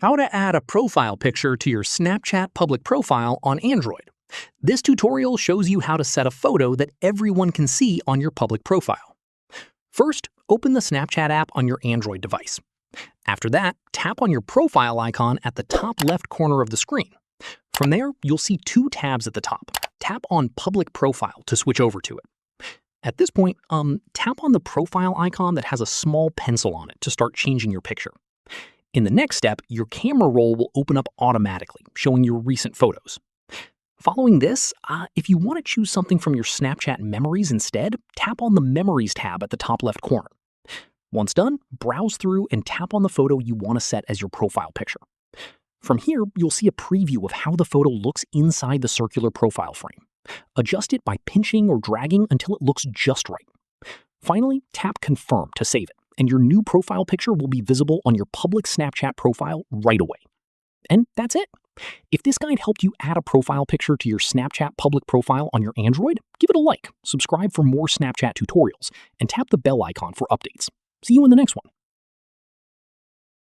How to add a profile picture to your Snapchat public profile on Android. This tutorial shows you how to set a photo that everyone can see on your public profile. First, open the Snapchat app on your Android device. After that, tap on your profile icon at the top left corner of the screen. From there, you'll see two tabs at the top. Tap on Public Profile to switch over to it. At this point, tap on the profile icon that has a small pencil on it to start changing your picture. In the next step, your camera roll will open up automatically, showing your recent photos. Following this, if you want to choose something from your Snapchat memories instead, tap on the Memories tab at the top left corner. Once done, browse through and tap on the photo you want to set as your profile picture. From here, you'll see a preview of how the photo looks inside the circular profile frame. Adjust it by pinching or dragging until it looks just right. Finally, tap Confirm to save it, and your new profile picture will be visible on your public Snapchat profile right away. And that's it. If this guide helped you add a profile picture to your Snapchat public profile on your Android, give it a like, subscribe for more Snapchat tutorials, and tap the bell icon for updates. See you in the next one.